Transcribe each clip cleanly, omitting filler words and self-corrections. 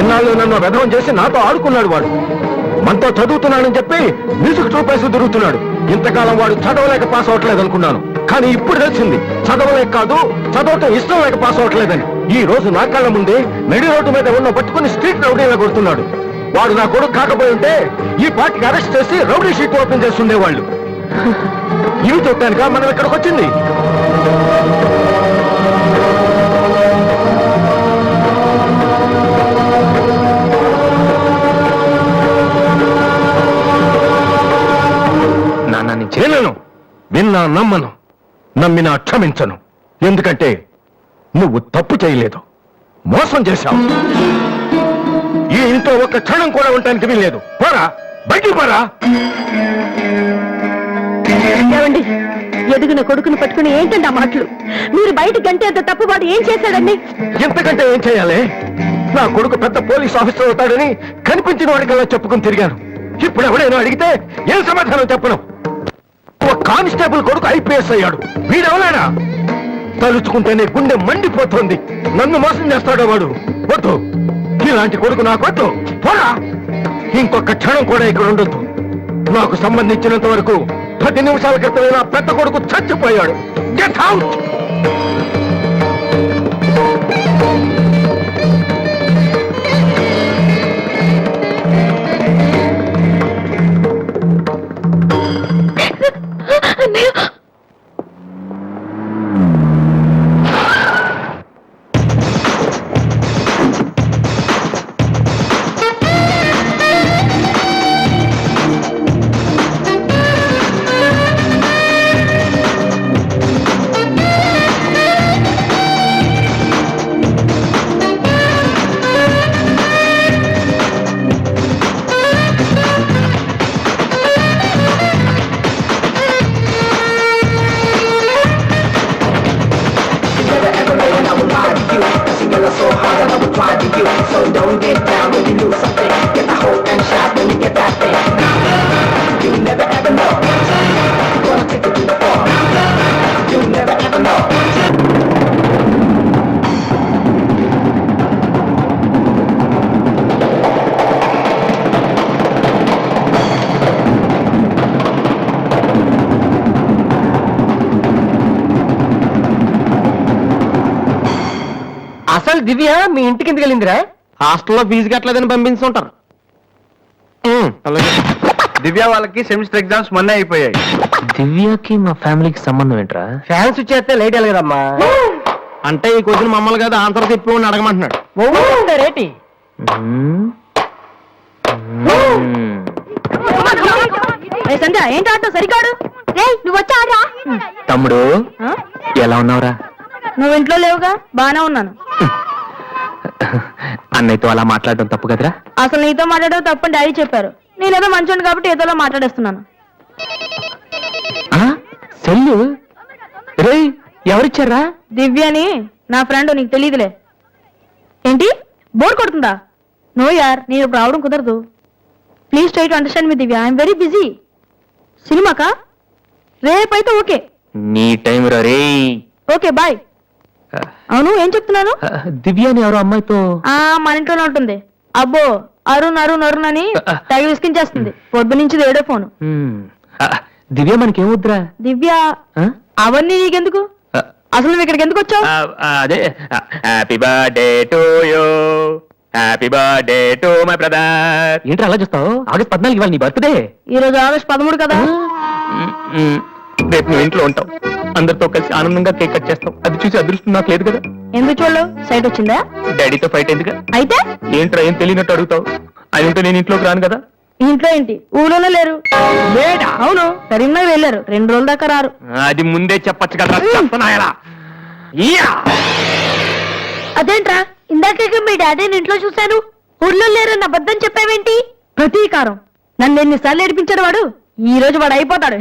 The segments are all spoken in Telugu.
ఇన్నాళ్ళు నన్ను వెధవం చేసి నాతో ఆడుకున్నాడు వాడు. మనతో చదువుతున్నాడని చెప్పి మ్యూజిక్ చూపేసి తిరుగుతున్నాడు. ఇంతకాలం వాడు చదవలేక పాస్ అవట్లేదు అనుకున్నాను. కానీ ఇప్పుడు తెలిసింది చదవలేక కాదు, చదవటం ఇష్టం లేక పాస్ అవట్లేదని. ఈ రోజు నా కళ్ళ ముందే నడి రోడ్డు మీద ఉన్న పట్టుకుని స్ట్రీట్ రౌడీలా కొడుతున్నాడు. వాడు నా కొడుకు కాకపోయి ఉంటే ఈ పార్టీకి అరెస్ట్ చేసి రౌడీ షీట్ ఓపెన్ చేస్తుండేవాళ్ళు. ఇవి చూడటానిక మనం ఇక్కడికి వచ్చింది. నాన్న చేయలేను, విన్నా నమ్మను, నమ్మినా క్షమించను. ఎందుకంటే నువ్వు తప్పు చేయలేదు, మోసం చేశావు. ఈ ఇంట్లో ఒక్క క్షణం కూడా ఉండటానికి వీల్లేదు. పోరా, బయటికి పోరా. ఏమండి, ఎదిగిన కొడుకుని పట్టుకుని ఏంటండి ఆ మాటలు? మీరు బయట గంటేంత తప్పుబాటు ఏం చేశాడండి? ఎంతకంటే ఏం చేయాలి? నా కొడుకు పెద్ద పోలీస్ ఆఫీసర్ అవుతాడని కనిపించిన వాడికల్లా చెప్పుకుని తిరిగాను. ఇప్పుడు ఎవడైనా అడిగితే ఏం సమాధానం చెప్పను. ఒక కానిస్టేబుల్ కొడుకు ఐపీఎస్ అయ్యాడు. వీడెవలాడా? తలుచుకుంటేనే గుండె మండిపోతుంది. నన్ను మోసం చేస్తాడో వాడు. వద్దు, ఇలాంటి కొడుకు నాకు వద్దు. పోరా, ఇంకొక క్షణం కూడా ఇక్కడ ఉండొద్దు. నాకు సంబంధించినంత వరకు 10 నిమిషాల క్రితమే నా పెద్ద కొడుకు చచ్చిపోయాడు. Get out. అసలు దివ్య మీ ఇంటికి ఎందుకు వెళ్ళిందిరా? హాస్టల్లో ఫీజు కట్టలేదని పంపిస్తుంటారు. దివ్య వాళ్ళకి సెమిస్టర్ ఎగ్జామ్స్ మొన్న అయిపోయాయి. దివ్యకి మా ఫ్యామిలీకి సంబంధం ఏంట్రా? ఫ్యాన్స్ చేస్తే లేట్ వెళ్ళగదమ్మా. అంటే ఈ క్వశ్చన్ మమ్మల్ని కదా ఆన్సర్ చెప్పి అడగమంటున్నాడు. రేటి సంధ్య ఏంటి ఆటో సరికాడు? నువ్వు వచ్చా? తమ్ముడు ఎలా ఉన్నావురా? నువ్వు ఇంట్లో లేవుగా? బానే ఉన్నాను. అన్నయ్యతో అలా మాట్లాడడం తప్పు కదరా? అసలు నీతో మాట్లాడడం తప్పని డాడీ చెప్పారు. నేనేదో మంచోండి కాబట్టి ఏదోలా మాట్లాడేస్తున్నాను. సెల్లు రే ఎవరిచ్చారా? దివ్యని, నా ఫ్రెండ్. నీకు తెలియదులే. ఏంటి బోర్ కొడుతుందా? నో యార్, నేను ఇప్పుడు రావడం కుదరదు. Please try to understand me Divya. I'm very busy. సినిమాకా? రేపైతే ఓకే. నీ టైం రే. Okay bye. అవును, ఏం చెప్తున్నాను? దివ్యాని ఎవరో అమ్మాయితో మన ఇంట్లోనే ఉంటుంది. అబ్బో, అరుణ్ అరుణ్ అరుణ్ అని తెగ విసికించేస్తుంది. పొద్దు నుంచి ఏడో ఫోను. దివ్య మనకేమొద్దురా? దివ్య అవన్నీ నీకెందుకు? అసలు నువ్వు ఇక్కడికి ఎందుకు వచ్చావు? అదే happy birthday to you, happy birthday to my brother. ఏంటి అలా చూస్తావు? ఆగస్ట్ 14 ఇవాళ నీ బర్త్డే. ఈ రోజు ఆగస్ట్ 13 కదా. రేపు నువ్వు ఇంట్లో ఉంటావు, అందరితో కలిసి ఆనందంగా కేక్ కట్ చేస్తావు. అది చూసి అదృష్టం నాకు లేదు కదా. ఎందుకు చూడలేవు? సైట్ వచ్చిందా? డాడీతో ఫైట్ ఎందుకు? అయితే ఏంట్రా ఏం తెలియనట్టు అడుగుతావు? అది ఉంటే నేను ఇంట్లోకి రాను కదా. ఇంట్లో ఏంటి? ఊళ్ళోనే లేరు. అవును, కరీంనగర్ వెళ్ళారు. 2 రోజుల దాకా రారు. అది ముందే చెప్పచ్చు కదా. అదేంట్రా, ఇందాక మీ డాడీని ఇంట్లో చూశాను, ఊర్లో లేరన్న అబద్ధం చెప్పావేంటి? ప్రతీకారం. నన్ను ఎన్నిసార్లు ఏడిపించాడు వాడు. ఈ రోజు వాడు అయిపోతాడు.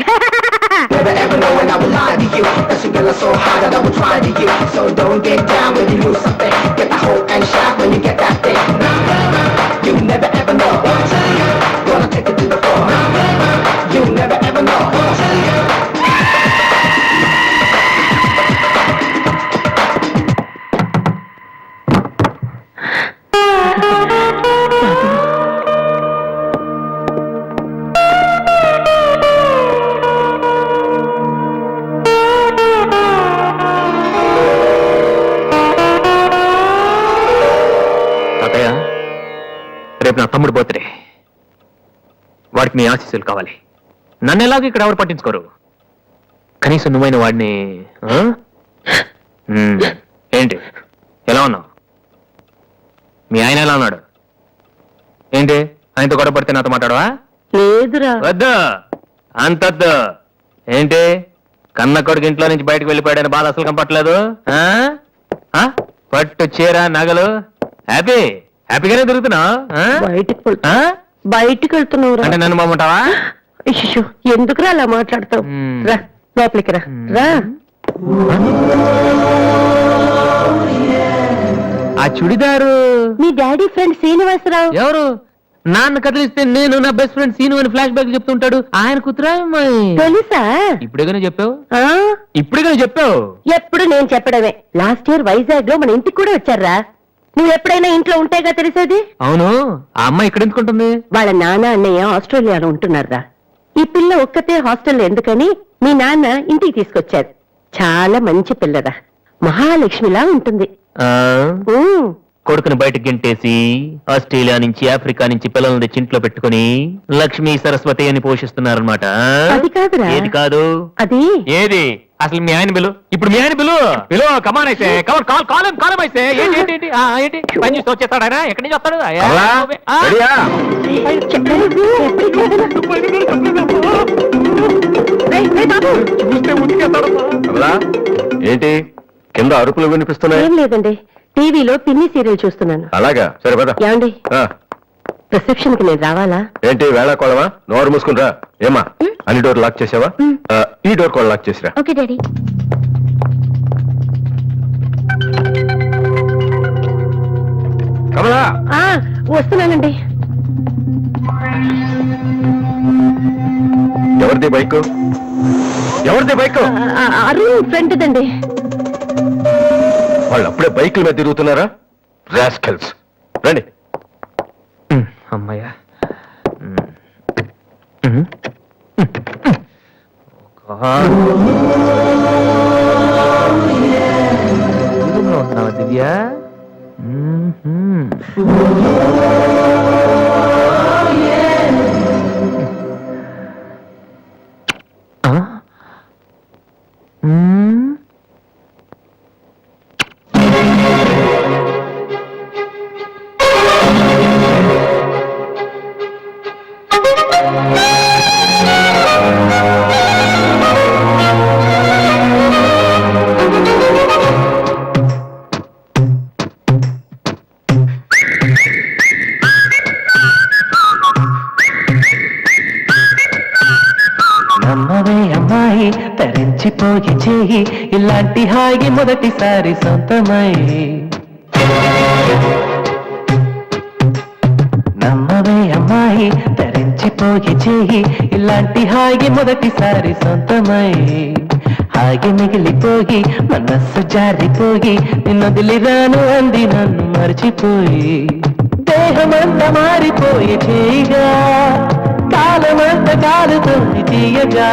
Never ever know when I would lie to you. That you girl are so hot that I would try to you. So don't get down when you lose something. Get the hope and shout when you get that thing. You never ever know. Gonna take it to the floor. You never ever know. తమ్ముడు బర్త్డే. వాడికి మీ ఆశీస్సులు కావాలి. నన్ను ఎలాగో ఇక్కడ ఎవరు పట్టించుకోరు. కనీసం నువ్వైన వాడిని ఆ? ఏంటి ఎలా ఉన్నావు? మీ ఆయన ఎలా ఉన్నాడు? ఏంటి ఆయనతో గొడవ పడితే నాతో మాట్లాడవా? లేదురా. వద్దు, అంతద్దు. ఏంటి కన్న కొడుకు ఇంట్లో నుంచి బయటకు వెళ్ళిపోయాడని బాధ అసలు కనపట్లేదు. పట్టు చీర నగలు హ్యాపీగానే దొరుకుతున్నావు. బయటికి వెళ్తున్నావు అంటే నన్ను బాగుంటావా? ఎందుకురా అలా మాట్లాడతావు? రా లోపలికి రా. రా. ఆ చుడిదారు మీ డాడీ ఫ్రెండ్ శ్రీనివాసరావు. ఎవరు? నాన్న కదిలిస్తే నేను నా బెస్ట్ ఫ్రెండ్ సీను అని ఫ్లాష్ బ్యాక్ చెప్తుంటాడు. ఆయన కూతురా? తెలుసా? ఇప్పుడేగానే చెప్పావు. ఆ? ఇప్పుడేగానే చెప్పావు. ఎప్పుడు నేను చెప్పడమే. లాస్ట్ ఇయర్ వైజాగ్ లో మన ఇంటికి కూడా వచ్చారా. నువ్వు ఎప్పుడైనా ఇంట్లో ఉంటేగా తెలిసేది. అవును, ఆ అమ్మాయి ఇక్కడ ఎందుకుంటుంది? వాళ్ళ నాన్న అన్నయ్య ఆస్ట్రేలియాలో ఉంటున్నారా. ఈ పిల్ల ఒక్కతే హాస్టల్లో ఎందుకని మీ నాన్న ఇంటికి తీసుకొచ్చారు. చాలా మంచి పిల్లరా, మహాలక్ష్మిలా ఉంటుంది. కొడుకుని బయటకు గెంటేసి ఆస్ట్రేలియా నుంచి ఆఫ్రికా నుంచి పిల్లల్ని తెచ్చి ఇంట్లో పెట్టుకుని లక్ష్మీ సరస్వతి అని పోషిస్తున్నారన్నమాట. అది కాదురా. ఏది కాదు? అది ఏది? అసలు మీ ఆయన బిలు. ఇప్పుడు మీ ఆయన బిలు కమాన్ అయితే కాలం అయితే ఏంటి పని చూసి వచ్చేస్తాడు ఆయన. ఎక్కడి నుంచి వస్తాడు? ఏంటి కింద అరుపులు వినిపిస్తున్నాయి? ఏం లేదండి, టీవీలో పిన్ని సీరియల్ చూస్తున్నాను. అలాగా, సరే పద. ఏమండి, రిసెప్షన్ కి నేను రావాలా? ఏంటి వేళ కోళవా? నోరు మూసుకునిరా. ఏమా అన్ని డోర్ లాక్ చేసావా? ఈ డోర్ కూడా లాక్ చేసిరా. Okay daddy. కమలా, వస్తున్నానండి. ఎవరిది బైక్? ఎవరిది బైక్? అరుణ్ ఫ్రెండ్ దండి. వాళ్ళు అప్పుడే బైకుల మీద తిరుగుతున్నారా? రాస్కెల్స్. రండి. అమ్మాయ్యా, ఉంటున్నావా దివ్య? నమ్మవే అమ్మాయి తరించిపోయి చేయి ఇలాంటి హాయి మొదటిసారి సొంతమై. నమ్మవే అమ్మాయి తరించిపోయి చేయి ఇలాంటి హాయి మొదటిసారి సొంతమై. హాగి మిగిలిపోయి మనస్సు జారిపోయి నిన్నొదిలిరాను అంది నన్ను మర్చిపోయి. దేహమంతా మారిపోయి చేయగా కాలమంత కాలుతోంది తీయగా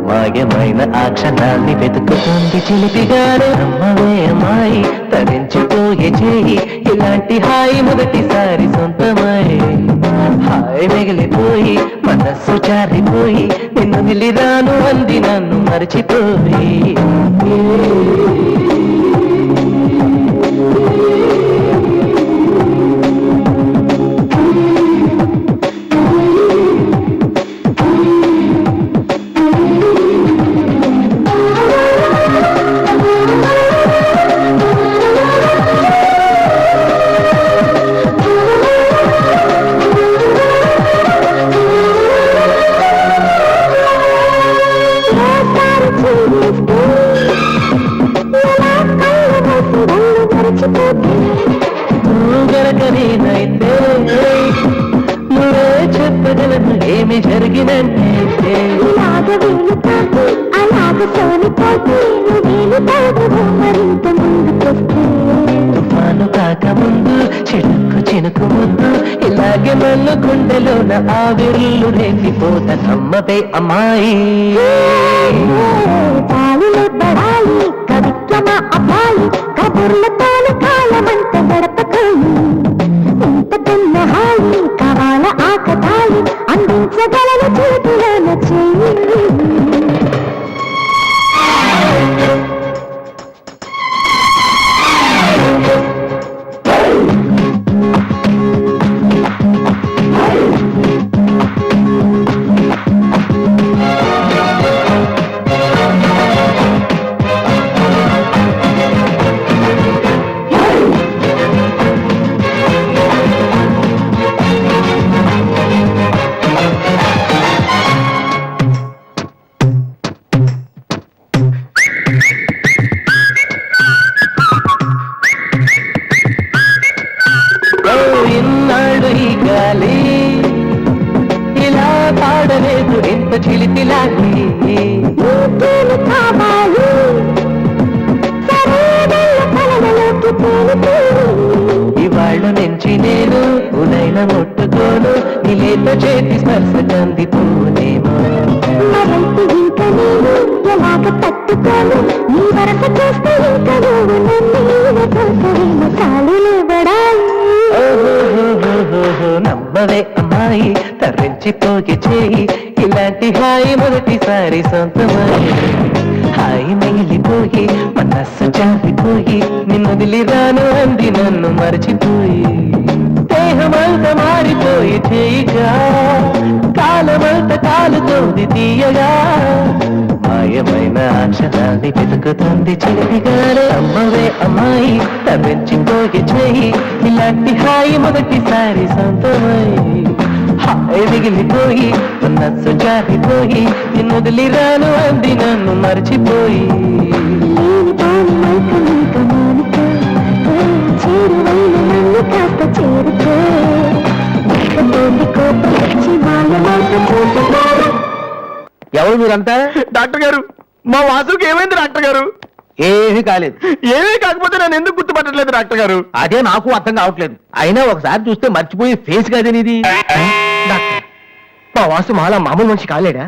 మాయమైన ఆ క్షణాన్ని వెతుకుతుంది చిలిపిగాను. అమ్మవే అమ్మాయి తరించిపోయే చేయి ఇలాంటి హాయి మొదటిసారి సొంతమై. హాయి మిగిలిపోయి మనస్సు జారిపోయి నిన్ను నిలిరాను అంది నన్ను మర్చిపోయి. గరగరీనైతే నువ్వే చెప్పగలను ఏమి జరిగినంటే. తుఫాను కాకముందు చినుకు చినుకు ముందు ఇలాగే నన్ను గుండెలోన ఆవిర్లు రేపిపోత. నమ్మవే అమ్మాయి కవిత్వమ అబ్బాయి కబుర్లతో కాలమంత గడపకాయి ఇంత హాయి చిలిపిలాగి నీకేమి కావాలి సరేనయ్య కలలలోకి తేలిపోయి ఇవాళ నుంచి నేను ఉదైన ముట్టుకోను నిలేత చేతి స్పర్శ కందిపోనేమో మరైతే ఇంక నేను ఎలాగ తట్టుకోను నీ వరస చూస్తే ఇంక నువ్వు నన్ను తోసవేమో చాలులే బడాయి ఓహోహోహోహో, నమ్మవే అమ్మాయి తరించిపోయి చేయి ఇలాంటి హాయి మొదటిసారి సొంతమై హాయి మిగిలిపోయి మనస్సు చాపిపోయి నిన్నొదిలి రాను అంది నన్ను మర్చిపోయి దేహమంతా మారిపోయి చేయిగా కాలమంతా కాలుతోంది తీయగా మాయమైన అక్షరాన్ని వెతుకుతుంది చిలిపిగానే అమ్మవే అమ్మాయి తరించిపోయి చేయి ఇలాంటి హాయి మొదటిసారి సొంతమై హాయి మిగిలిపోయి మనస్సు జారిపోయి నిన్నొదిలి రాను అంది నన్ను మర్చిపోయి లేనిపోని మైకం ఇంక మానుకో చేరువైన నన్ను కాస్త చేరుకో ఇకపోండి కోపం వచ్చి మాయమైక చూపుతారు ఎవరు మీరంతా? డాక్టర్ గారు మా వాసుకి ఏమైంది డాక్టర్ గారు? ఏమీ కాలేదు. ఏమీ కాకపోతే నన్ను ఎందుకు గుర్తుపట్టలేదు డాక్టర్ గారు? అదే నాకు అర్థం కావట్లేదు. అయినా ఒకసారి చూస్తే మర్చిపోయి ఫేస్ కాదేనిది. డాక్టర్ మా వాసు మాలా మామూలు మనిషి కాలేడా?